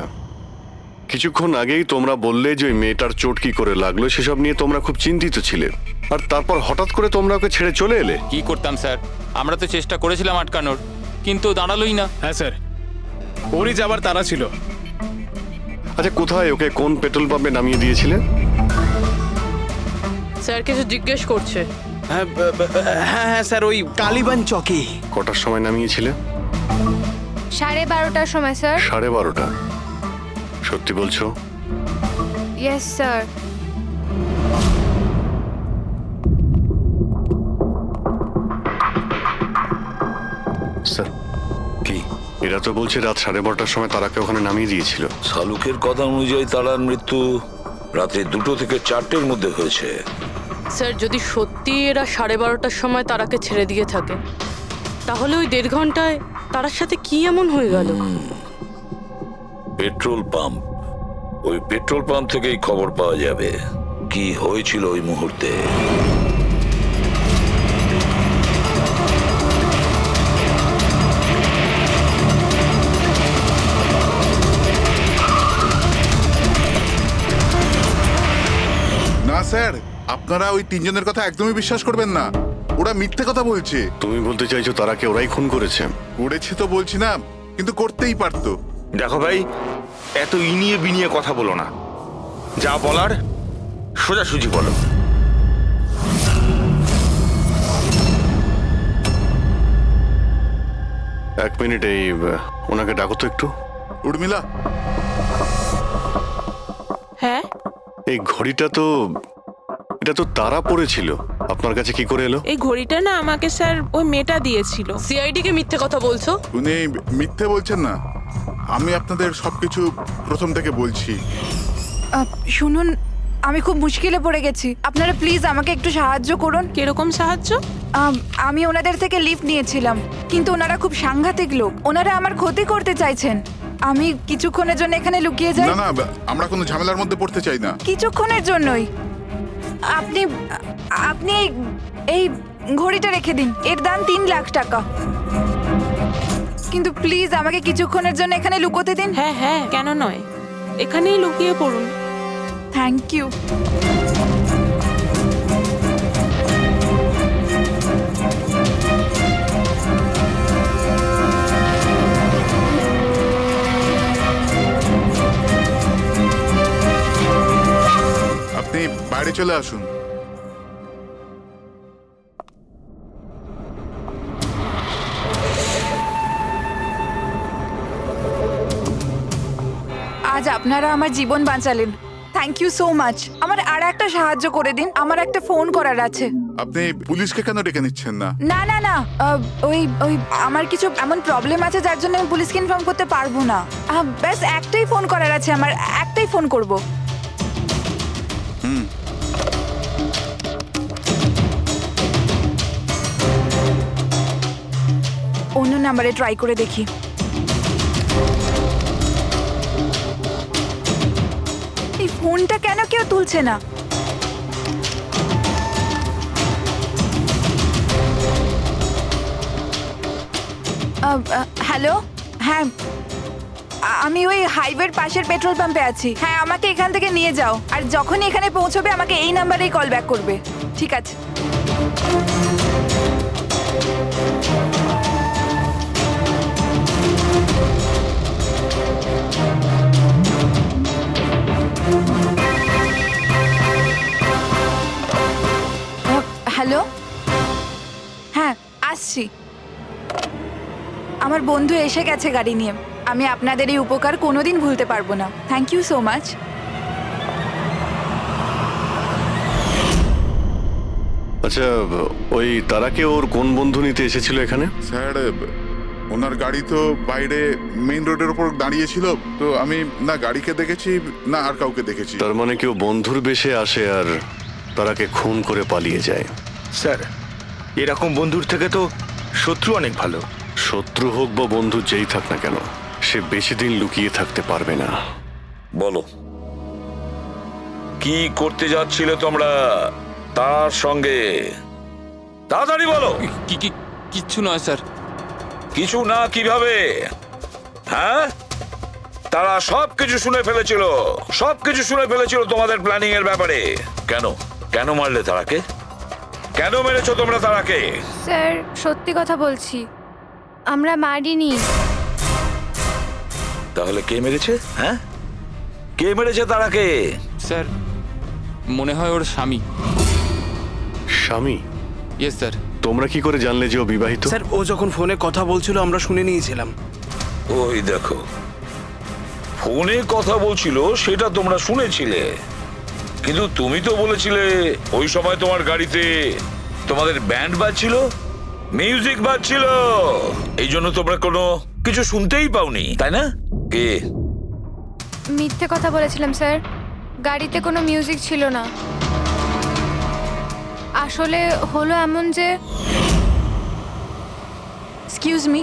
Speaker 3: কিছুক্ষণ আগেই তোমরা বললে যে ওই মেয়েটার চোট কি করে লাগলো সেসব নিয়ে তোমরা খুব চিন্তিত ছিলে, আর তারপর হঠাৎ করে তোমরা ওকে ছেড়ে চলে এলে।
Speaker 9: কি করতাম স্যার, আমরা তো চেষ্টা করেছিলাম আটকানোর, কিন্তু দাঁড়ালোই না।
Speaker 14: হ্যাঁ স্যার, ওরই যাবার তারা ছিল।
Speaker 3: আচ্ছা, কোথায় ওকে কোন পেট্রোল পাম্পে নামিয়ে দিয়েছিলে?
Speaker 2: স্যার কিছু জিজ্ঞেস করছে।
Speaker 14: হ্যাঁ হ্যাঁ হ্যাঁ স্যার, ওই কালীবান চকে।
Speaker 3: কটার সময় নামিয়েছিলে?
Speaker 11: 12:30টার সময় স্যার।
Speaker 3: 12:30টা? সত্যি বলছো?
Speaker 11: Yes sir.
Speaker 3: স্যার এরা তো বলছে রাত 12:30টার সময় তারাকে ওখানে নামিয়ে দিয়েছিল।
Speaker 13: শালুকের কথা অনুযায়ী তারার মৃত্যু রাতে 2টো থেকে 4টের মধ্যে হয়েছে।
Speaker 15: স্যার যদি সত্যি এরা 12:30টার সময় তারাকে ছেড়ে দিয়ে থাকে তাহলে ওই 1.5 ঘন্টায় তারার সাথে কি এমন হয়ে গেল?
Speaker 13: পেট্রোল পাম্প, ওই পেট্রোল পাম্প থেকেই খবর পাওয়া যাবে কি হয়েছিল ওই মুহূর্তে।
Speaker 1: না স্যার, আপনারা ওই তিনজনের কথা একদমই বিশ্বাস করবেন না, ওরা মিথ্যে কথা বলছে।
Speaker 3: তুমি বলতে চাইছো তারাকে ওরাই খুন করেছে?
Speaker 1: করেছে তো বলছি না, কিন্তু করতেই পারতো।
Speaker 4: দেখো ভাই, এত ইনিয়ে বিনিয়ে কথা বলো না, যা বলার সোজাসুজি বলো।
Speaker 3: এক মিনিট, এই ওনাকে ডাকো তো একটু।
Speaker 1: উর্মিলা,
Speaker 2: হ্যাঁ
Speaker 3: এই ঘড়িটা তো, এটা তো তারা পড়েছিল, আপনার কাছে কি করে এলো?
Speaker 2: এই ঘড়িটা না আমাকে স্যার ওই মেয়েটা দিয়েছিল।
Speaker 15: সিআইডি কে মিথ্যে কথা বলছো?
Speaker 1: উনি মিথ্যে বলছেন না, আমি আপনাদের সবকিছু প্রথম থেকে বলছি।
Speaker 11: শুনুন, আমি খুব মুশকিলে পড়ে গেছি, আপনারা প্লিজ আমাকে একটু সাহায্য করুন।
Speaker 2: কিরকম সাহায্য?
Speaker 11: আমি ওনাদের থেকে লিফট নিয়েছিলাম, কিন্তু ওনারা খুব সাংঘাতিক লোক, ওনারা আমার ক্ষতি করতে চাইছেন। আমি কিছুক্ষণের জন্য এখানে লুকিয়ে যাই।
Speaker 1: না না, আমরা কোনো ঝামেলার মধ্যে পড়তে চাই না।
Speaker 11: কিছুক্ষণের জন্যই। আপনি আপনি এই ঘড়িটা রেখে দিন, এর দাম 3 লাখ টাকা। কিন্তু প্লিজ আমাকে কিছুক্ষণের জন্য এখানে লুকোতে দিন।
Speaker 2: হ্যাঁ হ্যাঁ, কেন নয়, এখানেই লুকিয়ে পড়ুন।
Speaker 11: Thank you.
Speaker 1: আপনি বাইরে চলে আসুন।
Speaker 11: আজ আপনারা আমার জীবন বাঁচালেন, থ্যাংক ইউ সো মাচ। আমার আর একটা সাহায্য করে দিন, আমার একটা ফোন করার আছে।
Speaker 1: আপনি পুলিশকে কেন ডেকে নিচ্ছেন না?
Speaker 11: না না না, ওই ওই আমার কিছু এমন প্রবলেম আছে যার জন্য আমি পুলিশকে ইনফর্ম করতে পারবো না। ব্যাস একটাই ফোন করার আছে আমার, একটাই ফোন করব। অন্য নাম্বারে ট্রাই করে দেখি। এই ফোনটা কেন কেউ তুলছে না? হ্যালো, হ্যাঁ আমি ওই হাইওয়ের পাশের পেট্রোল পাম্পে আছি। হ্যাঁ, আমাকে এখান থেকে নিয়ে যাও, আর যখনই এখানে পৌঁছবে আমাকে এই নাম্বারেই কল ব্যাক করবে। ঠিক আছে। হ্যালো, হ্যাঁ আসছি। আমার বন্ধু এসে গেছে গাড়ি নিয়ে। আমি আপনাদের এই উপকার কোনোদিন ভুলতে পারবো না। Thank you so much.
Speaker 3: আচ্ছা, ওই তারাকে ওর কোন বন্ধু নিতে এসেছিল এখানে?
Speaker 1: স্যার, ওনার গাড়ি তো বাইরে মেইন রোডের উপর দাঁড়িয়ে ছিল, তো আমি না গাড়িকে দেখেছি না আর কাউকে দেখেছি।
Speaker 3: তার মানে কেউ বন্ধুর বেশে আসে আর তারাকে খুন করে পালিয়ে যায়।
Speaker 4: স্যার, এরকম বন্ধুর থেকে তো শত্রু অনেক ভালো।
Speaker 3: শত্রু হোক বা বন্ধু যেই থাক না কেন, সে বেশি দিন লুকিয়ে থাকতে পারবে না।
Speaker 13: বলো, কি করতে যাচ্ছিলে তোমরা তার সঙ্গে? তাড়াতাড়ি বলো।
Speaker 9: কিচ্ছু নয় স্যার।
Speaker 13: কিছু না কিভাবে? হ্যাঁ, তারা সবকিছু শুনে ফেলেছিল, সবকিছু শুনে ফেলেছিল তোমাদের প্ল্যানিং এর ব্যাপারে। কেন কেন মারলে তারাকে? কেন মেরেছো তোমরা তারাকে?
Speaker 10: স্যার সত্যি কথা বলছি, আমরা মারিনি।
Speaker 13: তাহলে কে মেরেছে? হ্যাঁ, কে মেরেছে তারাকে?
Speaker 9: স্যার মনে হয় ওর স্বামী।
Speaker 3: স্বামী?
Speaker 9: Yes sir.
Speaker 3: তোমরা কি করে জানলে যে ও বিবাহিত?
Speaker 14: স্যার, ও যখন ফোনে কথা বলছিল আমরা শুনে নিয়েছিলাম।
Speaker 13: ওই দেখো, ফোনে কথা বলছিল সেটা তোমরা শুনেছিলে, কিন্তু তুমি তো বলেছিলে ওই সময় তোমার গাড়িতে তোমাদের ব্যান্ড বাজছিল, মিউজিক বাজছিল, এই জন্য তোমরা কোনো কিছু শুনতেই পাওনি তাই না? কে?
Speaker 10: মিথ্যে কথা বলেছিলাম স্যার, গাড়িতে কোনো মিউজিক ছিল না। আসলে হলো এমন যে
Speaker 11: এক্সকিউজ মি,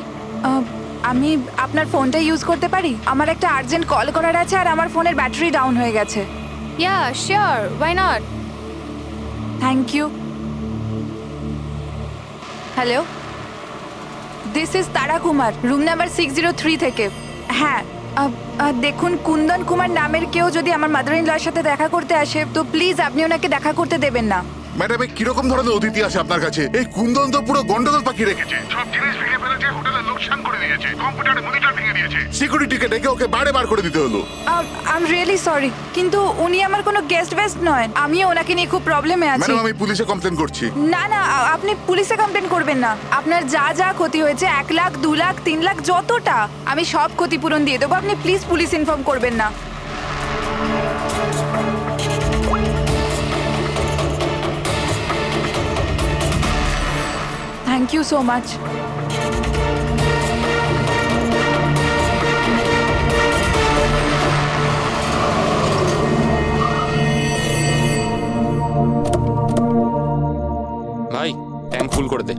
Speaker 11: আমি আপনার ফোনটা ইউজ করতে পারি? আমার একটা আর্জেন্ট কল করার আছে আর আমার ফোনের ব্যাটারি ডাউন হয়ে গেছে।
Speaker 10: Yeah sure, why not.
Speaker 11: Thank you. Hello, this is Tara Kumar, room number 603 থেকে। হ্যাঁ, দেখুন কুন্দন কুমার নামের কেউ যদি আমার মাদার ইন লর সাথে দেখা করতে আসে তো প্লিজ আপনি ওনাকে দেখা করতে দেবেন না।
Speaker 1: ম্যাডাম এই কিরকম ধরনের অতিথি আসে আপনার কাছে? এই কুন্দন তো পুরো গন্ডগোল পাকিয়ে রেখেছে, সব জিনিস ভেঙে ফেলেছে, হোটেলের লোকসান করে দিয়েছে, কম্পিউটারে মনিটর ভেঙে দিয়েছে, সিকিউরিটিকে ডেকে ওকে বাইরে বার করে দিতে হলো।
Speaker 11: আই এম রিয়েলি সরি, কিন্তু উনি আমার কোনো গেস্ট বেস্ট নয়। আমি ওনাকে নিয়ে খুব প্রবলেমে আছি।
Speaker 1: ম্যাডাম আমি পুলিশে কমপ্লেন করছি।
Speaker 11: না না, আপনি পুলিশে কমপ্লেন করবেন না। আপনার যা যা ক্ষতি হয়েছে 1 লাখ 2 লাখ 3 লাখ যতটা, আমি সব ক্ষতিপূরণ দিয়ে দেবো। আপনি প্লিজ পুলিশ ইনফর্ম করবেন না। থ্যাংক ইউ সো মাচ।
Speaker 9: ভাই ট্যাঙ্ক ফুল করে দে।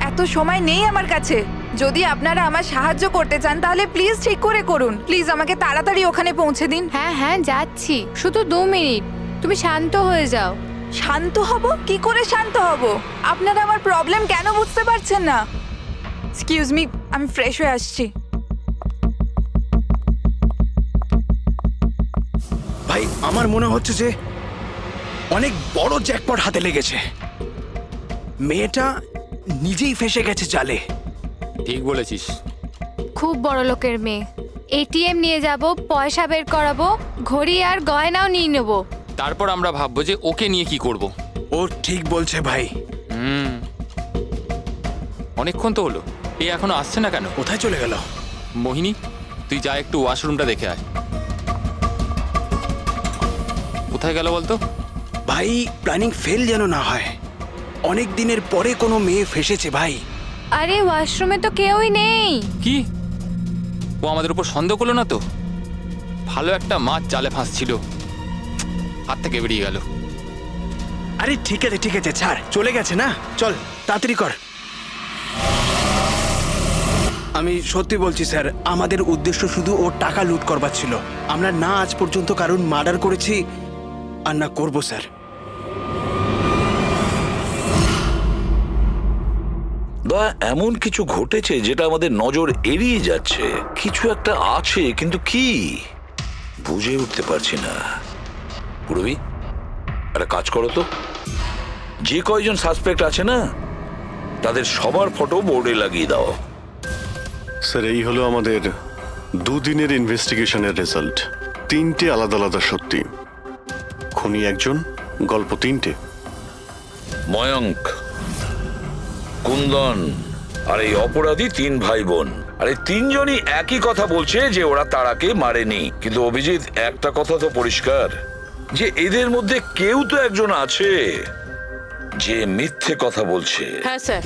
Speaker 11: এত সময় নেই আমার কাছে। যদি আপনারা আমার সাহায্য করতে চান তাহলে প্লিজ ঠিক করে করুন। প্লিজ আমাকে তাড়াতাড়ি ওখানে পৌঁছে দিন।
Speaker 10: হ্যাঁ হ্যাঁ যাচ্ছি, শুধু 2 মিনিট, তুমি শান্ত হয়ে যাও।
Speaker 11: শান্ত হব? কি করে শান্ত হব? আপনারা আমার প্রবলেম কেন বুঝতে পারছেন না? এক্সকিউজ মি, আমি ফ্রেশ হয়ে আসছি।
Speaker 12: ভাই আমার মনে হচ্ছে যে অনেক বড় জ্যাকপট হাতে লেগেছে। মেয়েটা নিজেই ফেসে গেছে জালে।
Speaker 9: ঠিক বলেছিস।
Speaker 10: খুব বড় লোকের মেয়ে। এটিএম নিয়ে যাব, পয়সা বের করাবো, ঘড়ি আর গয়নাও নিয়ে নেব।
Speaker 9: তারপর আমরা ভাববো যে ওকে নিয়ে কি করব।
Speaker 12: ও ঠিক বলছে ভাই।
Speaker 9: অনেকক্ষণ তো হলো, এ এখনো আসছে না কেন?
Speaker 12: কোথায় চলে গেল?
Speaker 9: মোহিনী তুই যা একটু ওয়াশরুমটা দেখে আয়। কোথায় গেল বলতো?
Speaker 12: ভাই প্ল্যানিং ফেল যেন না হয়। অনেক দিনের পরে কোনো মেয়ে ফেসেছে ভাই।
Speaker 10: আরে ওয়াশরুমে তো কেউই নেই।
Speaker 9: কি ও আমাদের উপর সন্দেহ করলো না তো? ভালো একটা মাছ জালে ফাঁসছিল, হাত থেকে বেরিয়ে গেল।
Speaker 12: আরে ঠিক আছে ছাড়, চলে গেছে না, চল তাড়াতাড়ি কর। আমি সত্যি বলছি স্যার, আমাদের উদ্দেশ্য শুধু ওর টাকা লুট করবার ছিল। আমরা না আজ পর্যন্ত কারণ মার্ডার করেছি আর না করবো স্যার।
Speaker 13: বা এমন কিছু ঘটেছে যেটা আমাদের নজর এড়িয়ে যাচ্ছে। কিছু একটা আছে, কিন্তু কি বুঝে উঠতে পারছি না। পুরবি একটা কাজ করো তো, যে কয়জন সাসপেক্ট আছে না তাদের সবার ফটো বোর্ডে লাগিয়ে দাও।
Speaker 3: স্যার এই হলো আমাদের 2 দিনের ইনভেস্টিগেশনের রেজাল্ট। 3টে আলাদা আলাদা সত্যি। খুনি একজন, গল্প 3টে।
Speaker 13: ময়ঙ্ক, কুন্দন আর এই অপরাধী 3 ভাই বোন। আর এই 3 জনই একই কথা বলছে যে ওরা তারাকে মারেনি। কিন্তু অভিজিৎ একটা কথা তো পরিষ্কার, যে এদের মধ্যে কেউ তো একজন আছে যে মিথ্যে কথা বলছে।
Speaker 15: হ্যাঁ স্যার,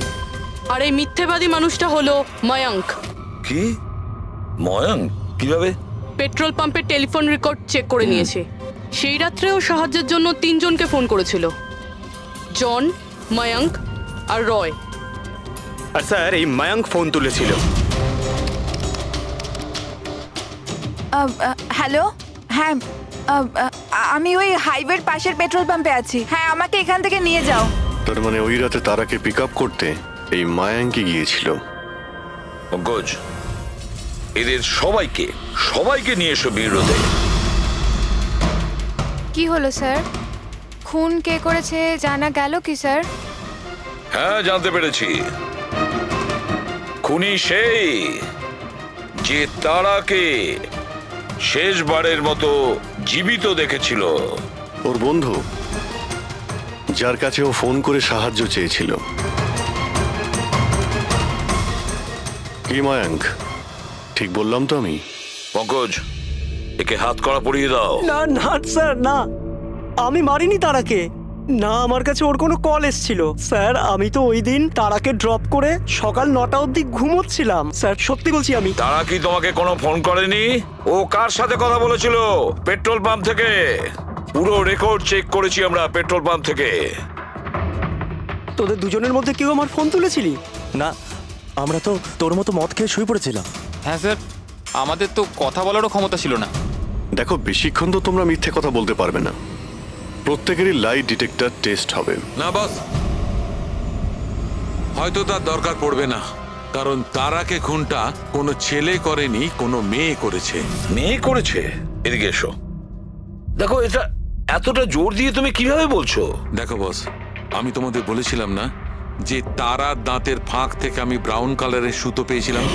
Speaker 15: আর এই মিথ্যেবাদী মানুষটা হলো ময়ঙ্ক।
Speaker 13: কি? ময়ঙ্ক কিভাবে?
Speaker 15: পেট্রোল পাম্পের টেলিফোন রেকর্ড চেক করে নিয়েছে। সেই রাত্রে ও সাহায্যের জন্য 3 জনকে ফোন করেছিল, জন, ময়ঙ্ক আর রয়।
Speaker 14: আর স্যার এই মায়াঙ্ক ফোন তুলেছিল।
Speaker 11: হ্যালো, হ্যাঁ আমি ওই হাইওয়ের পাশের পেট্রোল পাম্পে আছি। হ্যাঁ আমাকে এখান থেকে নিয়ে যাও।
Speaker 3: তার মানে ওই রাতে তারাকে পিক আপ করতে এই মায়াঙ্কি গিয়েছিল।
Speaker 13: পঙ্কজ, এদের সবাইকে নিয়ে এসো বিরোধে।
Speaker 10: কি হলো স্যার? খুন কে করেছে জানা গেল কি স্যার?
Speaker 13: হ্যাঁ জানতে পেরেছি। খুনি সেই যে তারাকে শেষবারের মতো জীবিত দেখেছিল।
Speaker 3: ওর বন্ধু, যার কাছে ও ফোন করে সাহায্য চেয়েছিল। কি মায়াঙ্ক, ঠিক বললাম তো আমি?
Speaker 13: পঙ্কজ, একে হাত কড়া পরিয়ে দাও।
Speaker 8: না না স্যার, না, আমি মারিনি তারাকে। না, আমার কাছে ওর কোনো কল এসেছিল স্যার। আমি তো ওই দিন তারাকে ড্রপ করে সকাল 9টা অবধি ঘুমোচ্ছিলাম স্যার, সত্যি বলছি আমি।
Speaker 13: তারা কি তোমাকে কোনো ফোন করেনি? ও কার সাথে কথা বলেছিল পেট্রোল পাম্প থেকে? পুরো রেকর্ড চেক করেছি আমরা পেট্রোল পাম্প থেকে।
Speaker 8: তোদের দুজনের মধ্যে কেউ আমার ফোন তুলেছিলি?
Speaker 16: না, আমরা তো তোর মতো মদ খেয়ে শুয়ে পড়েছিলাম।
Speaker 9: হ্যাঁ স্যার, আমাদের তো কথা বলারও ক্ষমতা ছিল না।
Speaker 3: দেখো, বেশিক্ষণ তো তোমরা মিথ্যে কথা বলতে পারবে না। প্রত্যেকেরই লাই ডিটেক্টর টেস্ট হবে।
Speaker 5: না বস, হয়তো তার দরকার পড়বে না, কারণ তারাকে খুনটা কোনো ছেলে করেনি, কোনো মেয়ে করেছে।
Speaker 13: মেয়ে করেছে? এদিকে এসো। দেখো, এটা এতটা জোর দিয়ে তুমি কিভাবে বলছো?
Speaker 5: দেখো বস, আমি তোমাদের বলেছিলাম না যে তারার দাঁতের ফাঁক থেকে আমি ব্রাউন কালারের সুতো পেয়েছিলাম?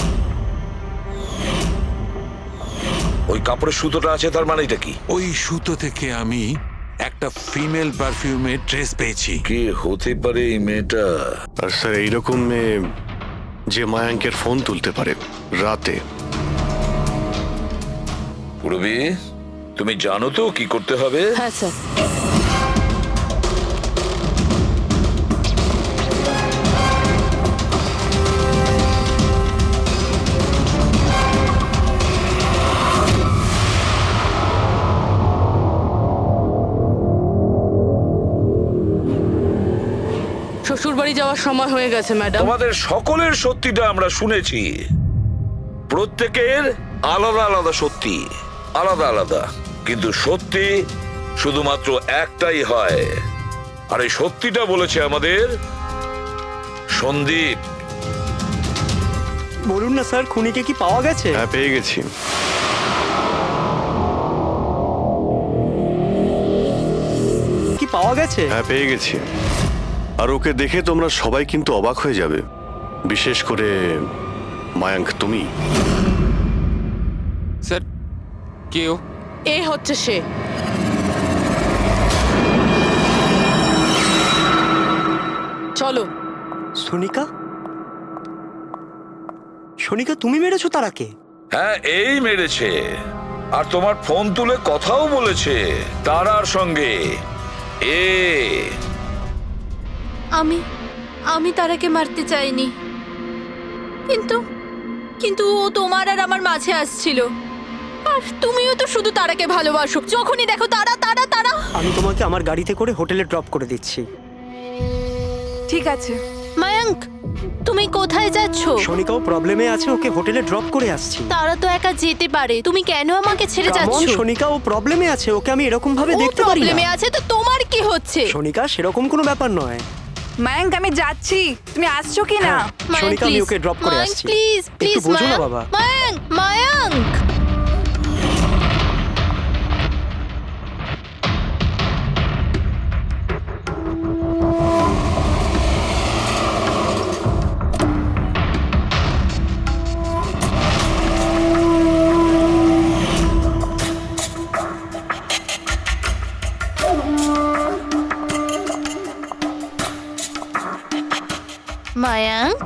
Speaker 13: ওই কাপড়ের সুতোটা আছে, তার মানে এটা কি?
Speaker 5: ওই সুতো থেকে আমি একটা ফিমেল পারফিউমের ড্রেস পেয়েছি।
Speaker 13: কে হতে পারে এই মেয়েটা?
Speaker 3: আর স্যার, এইরকম মেয়ে যে মায়াঙ্কের ফোন তুলতে পারে রাতে।
Speaker 13: পূরবী, তুমি জানো তো কি করতে হবে?
Speaker 15: হ্যাঁ স্যার। শ্বশুর বাড়ি যাওয়ার সময় হয়ে গেছে ম্যাডাম।
Speaker 13: তোমাদের সকলের সত্যিটা আমরা শুনেছি। প্রত্যেকের আলাদা আলাদা সত্যি, আলাদা আলাদা, কিন্তু সত্যি শুধুমাত্র একটাই হয়। আর এই সত্যিটা বলেছে আমাদের সন্দীপ।
Speaker 8: বলুন না স্যার, খুনিকে কি পাওয়া গেছে?
Speaker 3: হ্যাঁ, পেয়ে গেছি।
Speaker 8: কি পাওয়া গেছে?
Speaker 3: হ্যাঁ, পেয়ে গেছি। আর ওকে দেখে তোমরা সবাই কিন্তু অবাক হয়ে যাবে, বিশেষ করে মায়াঙ্ক, তুমি।
Speaker 9: স্যার, কেউ
Speaker 15: এ হচ্ছে সে। চলো।
Speaker 8: সোনিকা? সোনিকা, তুমি মেরেছো তারাকে?
Speaker 13: হ্যাঁ, এই মেরেছে। আর তোমার ফোন তুলে কথাও বলেছে তারার সঙ্গে।
Speaker 10: আমি তারাকে মারতে চাইনি, কিন্তু কিন্তু ও তোমার আর আমার মাঝে আসছিল। আর তুমিও তো শুধু তারাকে ভালোবাসো, যখনই দেখো তারা তারা তারা।
Speaker 8: আমি তোমাকে আমার গাড়িতে করে হোটেলে ড্রপ করে দিচ্ছি।
Speaker 11: ঠিক আছে।
Speaker 10: মায়াঙ্ক, তুমি কোথায় যাচ্ছো?
Speaker 8: সোনিকাও প্রবলেমে আছে, ওকে হোটেলে ড্রপ করে আসছি।
Speaker 10: তারা তো একা যেতে পারে, তুমি কেন আমাকে ছেড়ে যাচ্ছো?
Speaker 8: সোনিকাও প্রবলেমে আছে, ওকে আমি এরকম ভাবে দেখতে পারি না।
Speaker 10: প্রবলেমে আছে তো তোমার কি হচ্ছে?
Speaker 8: সোনিকা, সেরকম কোনো ব্যাপার নয়।
Speaker 11: মায়াঙ্ক, আমি যাচ্ছি, তুমি আসছো কি না?
Speaker 8: সোনিকা, আমি ওকে ড্রপ করে আসছি।
Speaker 10: প্লিজ প্লিজ,
Speaker 8: একটু বোঝো না বাবা।
Speaker 10: মায়াঙ্ক, মায়াঙ্ক। মায়াঙ্ক,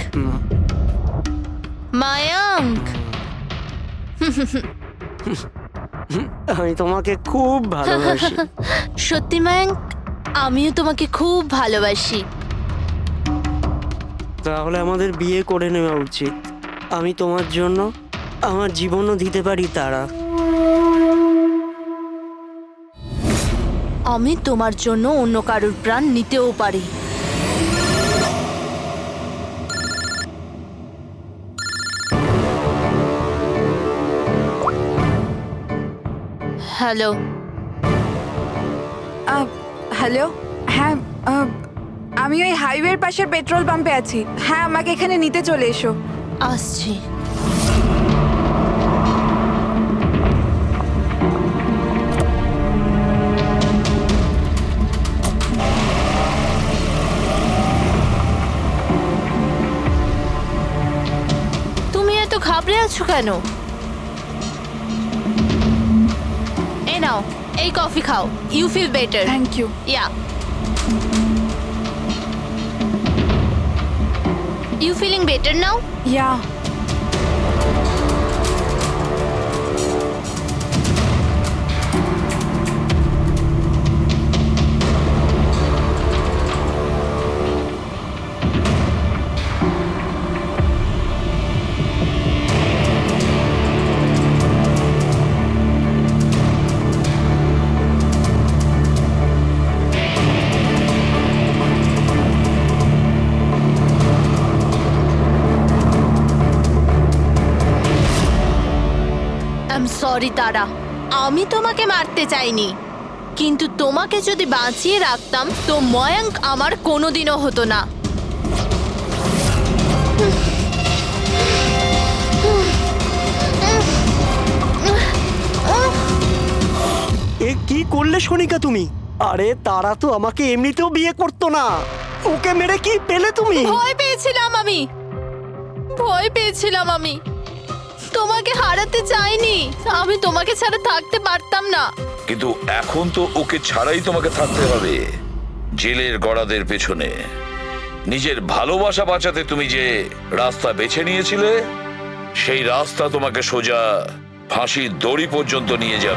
Speaker 10: মায়াঙ্ক।
Speaker 8: আমি তোমাকে খুব ভালোবাসি।
Speaker 10: সত্যি মায়াঙ্ক, আমিও তোমাকে খুব ভালোবাসি।
Speaker 8: তাহলে আমাদের বিয়ে করে নেওয়া উচিত। আমি তোমার জন্য আমার জীবনও দিতে পারি তারা।
Speaker 10: আমি তোমার জন্য অন্য কারোর প্রাণ নিতেও পারি। হ্যালো।
Speaker 11: হ্যালো। হ্যাঁ, আমি ওই হাইওয়ের পাশের পেট্রোল পাম্পে আছি। হ্যাঁ, আমাকে এখানে নিতে চলে এসো।
Speaker 10: আসছি। তুমি এত ঘাবড়ে আছো কেন? এই নাও, এই কফি খাও। You feel better.
Speaker 11: Thank you.
Speaker 10: Yeah. You feeling better now?
Speaker 11: Yeah.
Speaker 10: I am sorry Tara, আমি তোমাকে মারতে চাইনি, কিন্তু তোমাকে যদি বাঁচিয়ে রাখতাম তো ময়াঙ্ক আমার কোনোদিনও হতো না।
Speaker 8: এ কি করলে সোনিকা তুমি? আরে তারা তো আমাকে এমনিতেও বিয়ে করতো না, ওকে মেরে কি পেলে তুমি?
Speaker 10: ভয় পেয়েছিলাম আমি তোমাকে হারাতে চাইনি, আমি তোমাকে ছাড়া থাকতে পারতাম না।
Speaker 13: কিন্তু এখন তো ওকে ছাড়াই তোমাকে থাকতে হবে জেলের গড়াদের পেছনে। নিজের ভালোবাসা বাঁচাতে তুমি যে রাস্তা বেছে নিয়েছিলে সেই রাস্তা তোমাকে সোজা ফাঁসির দড়ি পর্যন্ত নিয়ে যাবে।